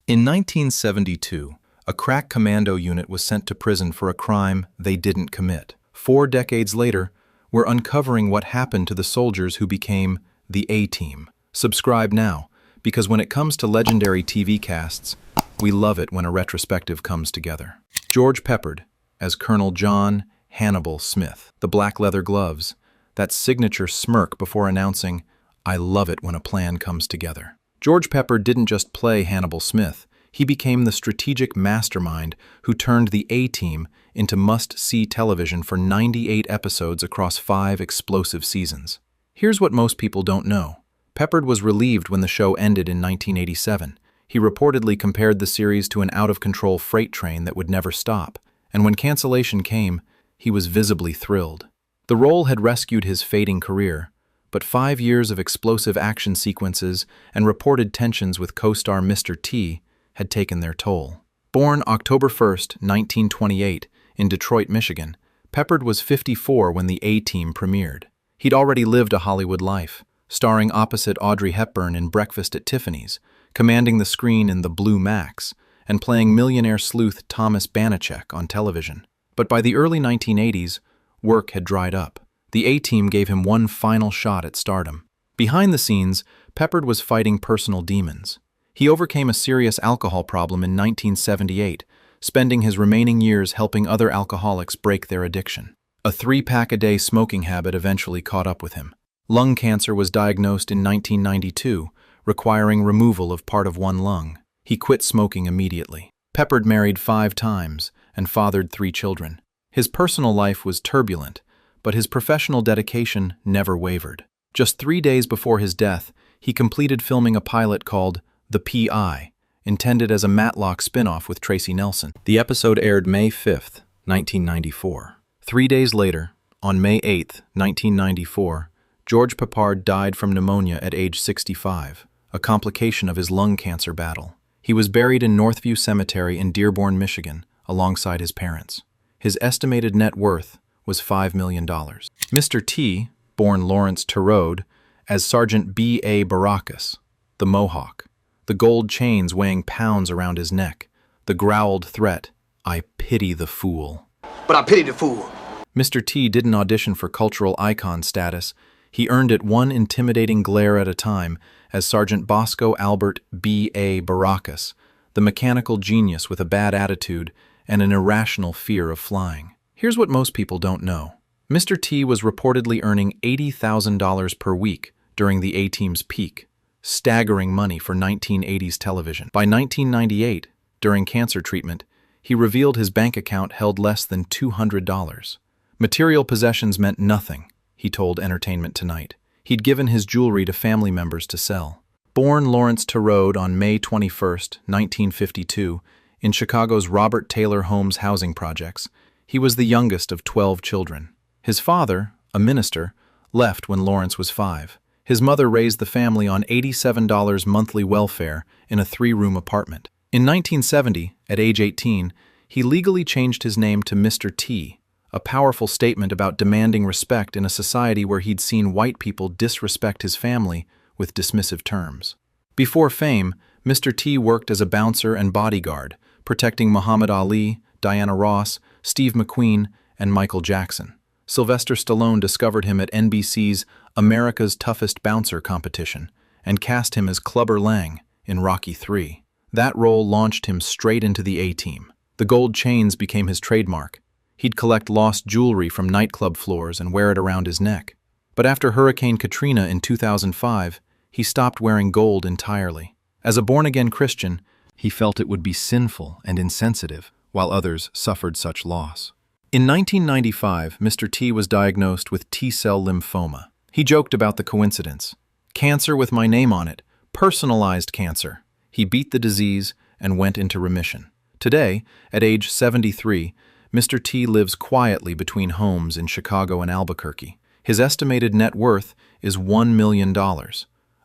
In 1972, a crack commando unit was sent to prison for a crime they didn't commit. 4 decades later, we're uncovering what happened to the soldiers who became the A-Team. Subscribe now, because when it comes to legendary TV casts, we love it when a retrospective comes together. George Peppard as Colonel John Hannibal Smith. The black leather gloves, that signature smirk before announcing, "I love it when a plan comes together." George Peppard didn't just play Hannibal Smith. He became the strategic mastermind who turned the A-Team into must-see television for 98 episodes across 5 explosive seasons. Here's what most people don't know. Peppard was relieved when the show ended in 1987. He reportedly compared the series to an out-of-control freight train that would never stop, and when cancellation came, he was visibly thrilled. The role had rescued his fading career, but 5 years of explosive action sequences and reported tensions with co-star Mr. T had taken their toll. Born October 1, 1928, in Detroit, Michigan, Peppard was 54 when the A-Team premiered. He'd already lived a Hollywood life, starring opposite Audrey Hepburn in Breakfast at Tiffany's, commanding the screen in The Blue Max, and playing millionaire sleuth Thomas Banachek on television. But by the early 1980s, work had dried up. The A-Team gave him one final shot at stardom. Behind the scenes, Peppard was fighting personal demons. He overcame a serious alcohol problem in 1978, spending his remaining years helping other alcoholics break their addiction. A 3-pack-a-day smoking habit eventually caught up with him. Lung cancer was diagnosed in 1992, requiring removal of part of one lung. He quit smoking immediately. Peppard married 5 times and fathered 3 children. His personal life was turbulent, but his professional dedication never wavered. Just 3 days before his death, he completed filming a pilot called The P.I., intended as a Matlock spin-off with Tracy Nelson. The episode aired May 5, 1994. 3 days later, on May 8, 1994, George Peppard died from pneumonia at age 65, a complication of his lung cancer battle. He was buried in Northview Cemetery in Dearborn, Michigan, alongside his parents. His estimated net worth was $5 million. Mr. T, born Lawrence Terode, as Sergeant B.A. Baracus, the Mohawk, the gold chains weighing pounds around his neck, the growled threat, "I pity the fool." But I pity the fool. Mr. T didn't audition for cultural icon status. He earned it one intimidating glare at a time as Sergeant Bosco Albert B.A. Baracus, the mechanical genius with a bad attitude and an irrational fear of flying. Here's what most people don't know. Mr. T was reportedly earning $80,000 per week during the A-Team's peak, staggering money for 1980s television. By 1998, during cancer treatment, he revealed his bank account held less than $200. Material possessions meant nothing, he told Entertainment Tonight. He'd given his jewelry to family members to sell. Born Lawrence Terode on May 21, 1952, in Chicago's Robert Taylor Homes housing projects, he was the youngest of 12 children. His father, a minister, left when Lawrence was 5. His mother raised the family on $87 monthly welfare in a 3-room apartment. In 1970, at age 18, he legally changed his name to Mr. T, a powerful statement about demanding respect in a society where he'd seen white people disrespect his family with dismissive terms. Before fame, Mr. T worked as a bouncer and bodyguard, protecting Muhammad Ali, Diana Ross, Steve McQueen, and Michael Jackson. Sylvester Stallone discovered him at NBC's America's Toughest Bouncer competition and cast him as Clubber Lang in Rocky III. That role launched him straight into the A-Team. The gold chains became his trademark. He'd collect lost jewelry from nightclub floors and wear it around his neck. But after Hurricane Katrina in 2005, he stopped wearing gold entirely. As a born-again Christian, he felt it would be sinful and insensitive, while others suffered such loss. In 1995, Mr. T was diagnosed with T-cell lymphoma. He joked about the coincidence. "Cancer with my name on it. Personalized cancer." He beat the disease and went into remission. Today, at age 73, Mr. T lives quietly between homes in Chicago and Albuquerque. His estimated net worth is $1 million,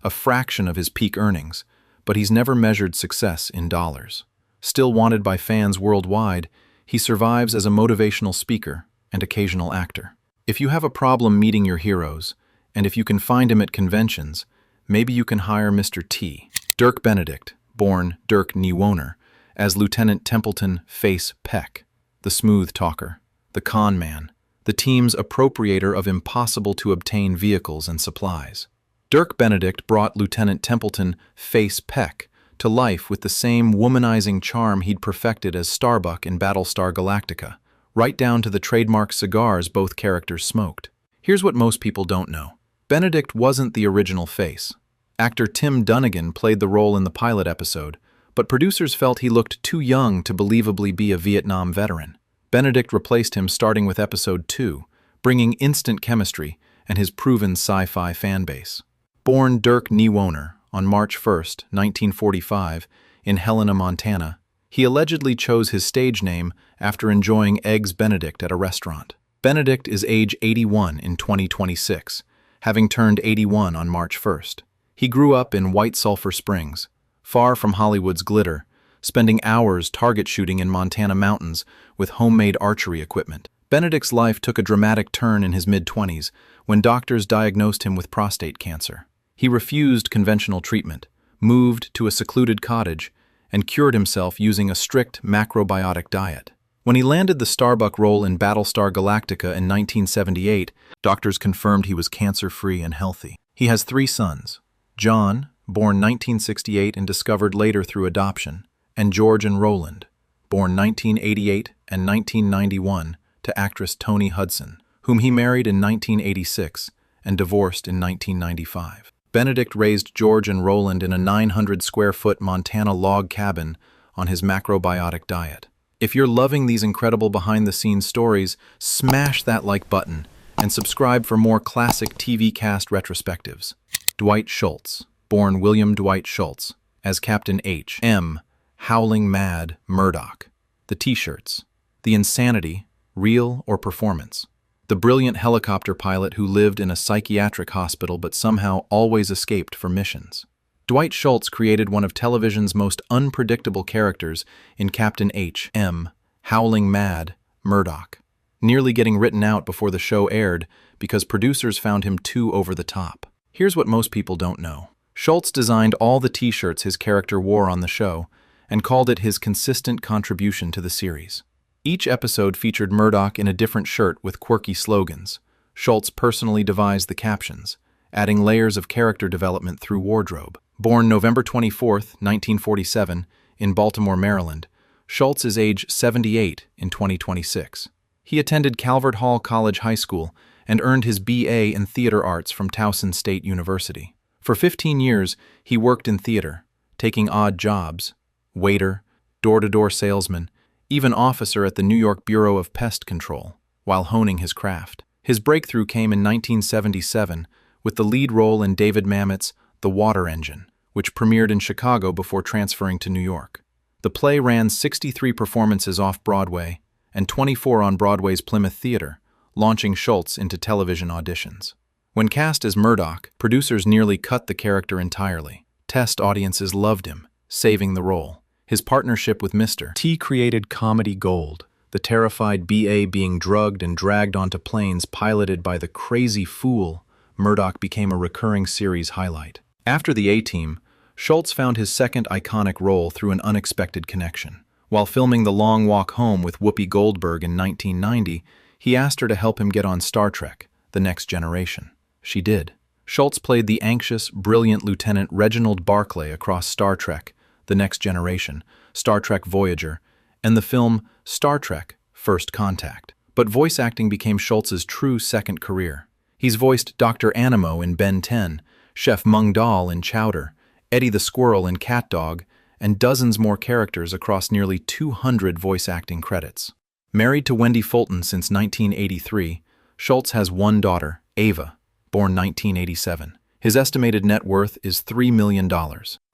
a fraction of his peak earnings, but he's never measured success in dollars. Still wanted by fans worldwide, he survives as a motivational speaker and occasional actor. If you have a problem meeting your heroes, and if you can find him at conventions, maybe you can hire Mr. T. Dirk Benedict, born Dirk as Lieutenant Templeton Face Peck, the smooth talker, the con man, the team's appropriator of impossible-to-obtain vehicles and supplies. Dirk Benedict brought Lieutenant Templeton Face Peck to life with the same womanizing charm he'd perfected as Starbuck in Battlestar Galactica, right down to the trademark cigars both characters smoked. Here's what most people don't know. Benedict wasn't the original Face. Actor Tim Dunnigan played the role in the pilot episode, but producers felt he looked too young to believably be a Vietnam veteran. Benedict replaced him starting with episode 2, bringing instant chemistry and his proven sci-fi fanbase. Born Dirk on March 1, 1945, in Helena, Montana, he allegedly chose his stage name after enjoying Eggs Benedict at a restaurant. Benedict is age 81 in 2026, having turned 81 on March 1st. He grew up in White Sulphur Springs, far from Hollywood's glitter, spending hours target shooting in Montana mountains with homemade archery equipment. Benedict's life took a dramatic turn in his mid-20s when doctors diagnosed him with prostate cancer. He refused conventional treatment, moved to a secluded cottage, and cured himself using a strict macrobiotic diet. When he landed the Starbuck role in Battlestar Galactica in 1978, doctors confirmed he was cancer-free and healthy. He has 3 sons: John, born 1968 and discovered later through adoption, and George and Roland, born 1988 and 1991 to actress Toni Hudson, whom he married in 1986 and divorced in 1995. Benedict raised George and Roland in a 900-square-foot Montana log cabin on his macrobiotic diet. If you're loving these incredible behind-the-scenes stories, smash that like button and subscribe for more classic TV cast retrospectives. Dwight Schultz, born William Dwight Schultz, as Captain H.M., Howling Mad Murdoch. The T-shirts. The insanity, real or performance. The brilliant helicopter pilot who lived in a psychiatric hospital but somehow always escaped for missions. Dwight Schultz created one of television's most unpredictable characters in Captain H.M., Howling Mad Murdoch, nearly getting written out before the show aired because producers found him too over the top. Here's what most people don't know. Schultz designed all the T-shirts his character wore on the show and called it his consistent contribution to the series. Each episode featured Murdoch in a different shirt with quirky slogans. Schultz personally devised the captions, adding layers of character development through wardrobe. Born November 24, 1947, in Baltimore, Maryland, Schultz is age 78 in 2026. He attended Calvert Hall College High School and earned his B.A. in theater arts from Towson State University. For 15 years, he worked in theater, taking odd jobs: waiter, door-to-door salesman, even officer at the New York Bureau of Pest Control, while honing his craft. His breakthrough came in 1977 with the lead role in David Mamet's The Water Engine, which premiered in Chicago before transferring to New York. The play ran 63 performances off-Broadway and 24 on Broadway's Plymouth Theater, launching Schultz into television auditions. When cast as Murdoch, producers nearly cut the character entirely. Test audiences loved him, saving the role. His partnership with Mr. T created comedy gold, the terrified B.A. being drugged and dragged onto planes piloted by the crazy fool. Murdoch became a recurring series highlight. After the A-Team, Schultz found his second iconic role through an unexpected connection. While filming The Long Walk Home with Whoopi Goldberg in 1990, he asked her to help him get on Star Trek: The Next Generation. She did. Schultz played the anxious, brilliant Lieutenant Reginald Barclay across Star Trek: The Next Generation, Star Trek Voyager, and the film Star Trek: First Contact. But voice acting became Schultz's true second career. He's voiced Dr. Animo in Ben 10, Chef Mung Daal in Chowder, Eddie the Squirrel in Cat Dog, and dozens more characters across nearly 200 voice acting credits. Married to Wendy Fulton since 1983, Schultz has one daughter, Ava, born 1987. His estimated net worth is $3 million.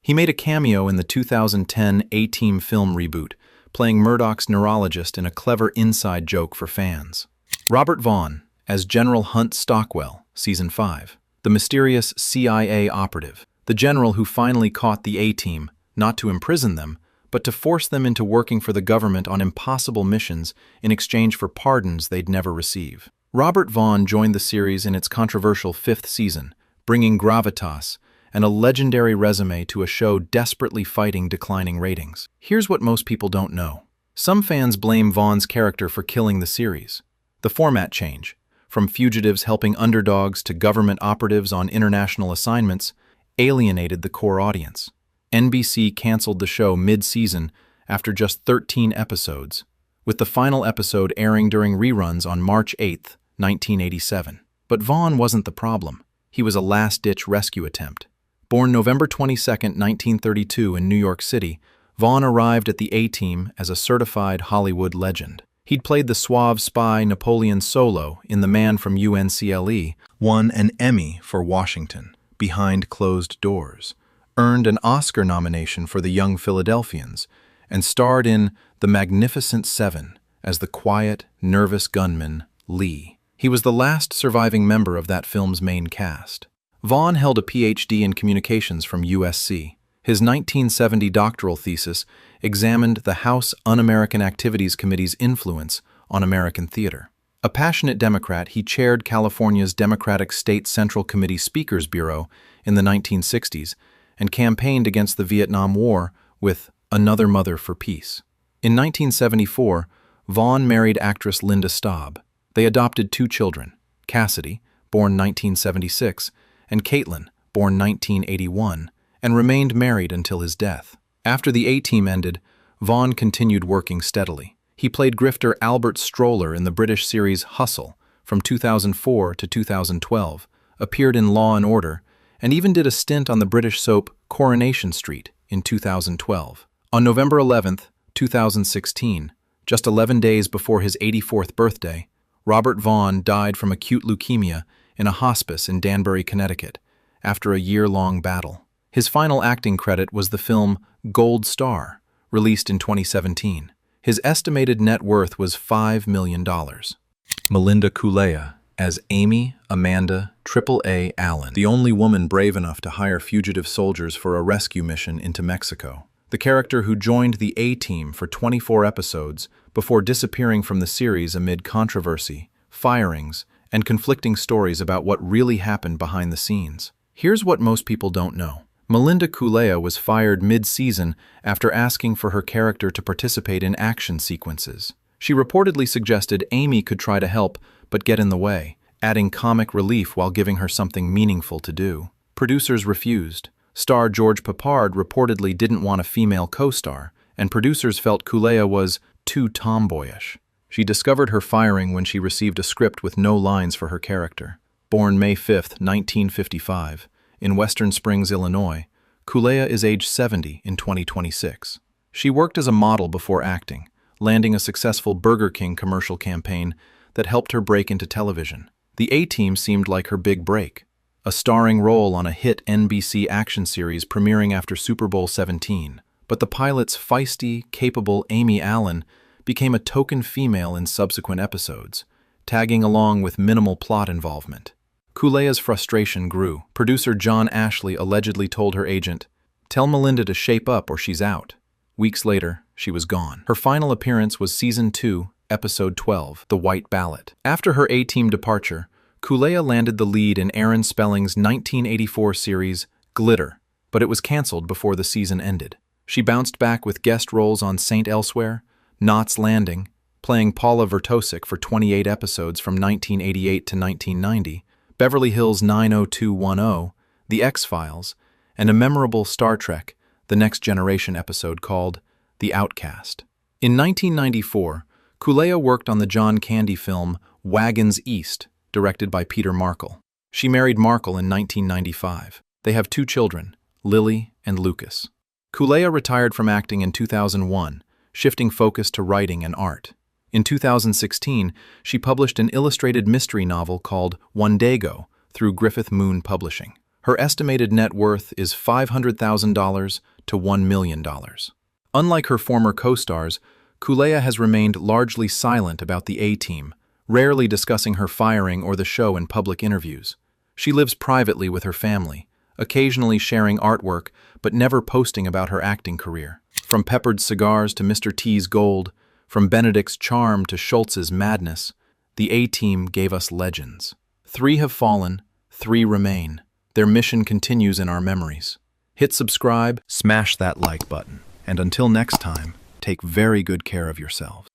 He made a cameo in the 2010 A-Team film reboot, playing Murdoch's neurologist in a clever inside joke for fans. Robert Vaughn, as General Hunt Stockwell, Season 5. The mysterious CIA operative, the general who finally caught the A-Team, not to imprison them, but to force them into working for the government on impossible missions in exchange for pardons they'd never receive. Robert Vaughn joined the series in its controversial 5th season, bringing gravitas and a legendary resume to a show desperately fighting declining ratings. Here's what most people don't know. Some fans blame Vaughn's character for killing the series. The format change, from fugitives helping underdogs to government operatives on international assignments, alienated the core audience. NBC canceled the show mid-season after just 13 episodes, with the final episode airing during reruns on March 8, 1987. But Vaughn wasn't the problem. He was a last-ditch rescue attempt. Born November 22, 1932 in New York City, Vaughn arrived at the A-Team as a certified Hollywood legend. He'd played the suave spy Napoleon Solo in The Man from UNCLE, won an Emmy for Washington, Behind Closed Doors, earned an Oscar nomination for The Young Philadelphians, and starred in The Magnificent Seven as the quiet, nervous gunman Lee. He was the last surviving member of that film's main cast. Vaughn held a Ph.D. in communications from USC. His 1970 doctoral thesis examined the House Un-American Activities Committee's influence on American theater. A passionate Democrat, he chaired California's Democratic State Central Committee Speakers Bureau in the 1960s and campaigned against the Vietnam War with Another Mother for Peace. In 1974, Vaughn married actress Linda Staub. They adopted 2 children, Cassidy, born 1976, and Caitlin, born 1981, and remained married until his death. After the A-Team ended, Vaughn continued working steadily. He played grifter Albert Stroller in the British series Hustle from 2004 to 2012, appeared in Law and Order, and even did a stint on the British soap Coronation Street in 2012. On November 11, 2016, just 11 days before his 84th birthday, Robert Vaughn died from acute leukemia in a hospice in Danbury, Connecticut, after a year-long battle. His final acting credit was the film Gold Star, released in 2017. His estimated net worth was $5 million. Melinda Culea as Amy Amanda AAA Allen, the only woman brave enough to hire fugitive soldiers for a rescue mission into Mexico. The character who joined the A-Team for 24 episodes before disappearing from the series amid controversy, firings, and conflicting stories about what really happened behind the scenes. Here's what most people don't know. Melinda Culea was fired mid-season after asking for her character to participate in action sequences. She reportedly suggested Amy could try to help, but get in the way, adding comic relief while giving her something meaningful to do. Producers refused. Star George Peppard reportedly didn't want a female co-star, and producers felt Culea was too tomboyish. She discovered her firing when she received a script with no lines for her character. Born May 5, 1955, in Western Springs, Illinois, Culea is age 70 in 2026. She worked as a model before acting, landing a successful Burger King commercial campaign that helped her break into television. The A-Team seemed like her big break, a starring role on a hit NBC action series premiering after Super Bowl XVII. But the pilot's feisty, capable Amy Allen became a token female in subsequent episodes, tagging along with minimal plot involvement. Culea's frustration grew. Producer John Ashley allegedly told her agent, "Tell Melinda to shape up or she's out." Weeks later, she was gone. Her final appearance was Season 2, Episode 12, The White Ballot. After her A-Team departure, Culea landed the lead in Aaron Spelling's 1984 series, Glitter, but it was canceled before the season ended. She bounced back with guest roles on Saint Elsewhere, Knots Landing, playing Paula Vertosik for 28 episodes from 1988 to 1990, Beverly Hills 90210, The X-Files, and a memorable Star Trek, The Next Generation episode called The Outcast. In 1994, Culea worked on the John Candy film Wagons East, directed by Peter Markle. She married Markle in 1995. They have 2 children, Lily and Lucas. Culea retired from acting in 2001, shifting focus to writing and art. In 2016, she published an illustrated mystery novel called Wandego through Griffith Moon Publishing. Her estimated net worth is $500,000 to $1 million. Unlike her former co-stars, Culea has remained largely silent about the A-Team, rarely discussing her firing or the show in public interviews. She lives privately with her family, occasionally sharing artwork but never posting about her acting career. From Peppard's cigars to Mr. T's gold, from Benedict's charm to Schultz's madness, the A-Team gave us legends. 3 have fallen, 3 remain. Their mission continues in our memories. Hit subscribe, smash that like button, and until next time, take very good care of yourselves.